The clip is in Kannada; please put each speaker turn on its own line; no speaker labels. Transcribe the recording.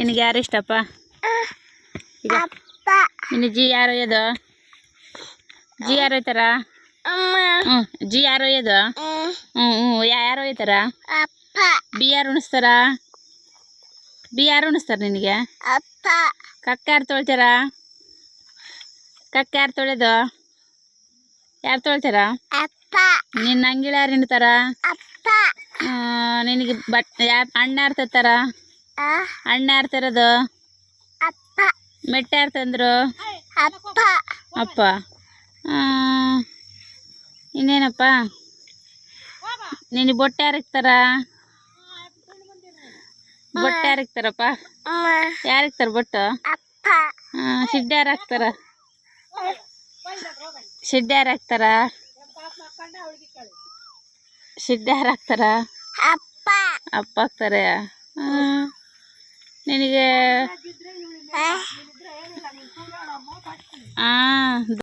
ನಿನಗೆ ಯಾರು ಇಷ್ಟಪ್ಪ ಈಗ ನಿನ್ನ ಜಿ ಯಾರು ಒಯ್ಯೋದು ಜಿ ಯಾರು ಒಯ್ತಾರ ಹ್ಞೂ ಜಿ ಯಾರು ಒಯ್ಯೋದು ಯಾರು ಒಯ್ತಾರ ಬಿ ಯಾರು ಉಣಿಸ್ತಾರ ಬಿ ಯಾರು ಉಣಿಸ್ತಾರೆ ನಿನಗೆ ಕಕ್ಕ ಯಾರು ತೊಳ್ತಾರ ಕಕ್ಕ ಯಾರು ತೊಳೆದು ಯಾರು ತೊಳ್ತಾರ ನಿನ್ನ ಅಂಗಿಳ ಯಾರು ಹಿಂಡ್ತಾರ ನಿನಗೆ ಅಣ್ಣ ಯಾರು ತರ್ತಾರ ಅಣ್ಣ ಯಾರು ತರೋದು ಮೆಟ್ಟ ಯಾರು ತಂದರು ಅಪ್ಪ ಇನ್ನೇನಪ್ಪ ನಿನಗೆ ಬೊಟ್ಟೆ ಯಾರು ಇಕ್ತಾರ ಬೊಟ್ಟೆ ಯಾರು ಇಕ್ತಾರಪ್ಪ ಯಾರು ಇಕ್ತಾರ ಬೊಟ್ಟು ಶಿಡ್ಡ ಯಾರು ಹಾಕ್ತಾರ ಶಿಡ್ಡ ಯಾರು ಹಾಕ್ತಾರ ಶಿಡ್ಡ ಯಾರು ಹಾಕ್ತಾರ ಅಪ್ಪ ಹಾಕ್ತಾರೆ ನಿನಗೆ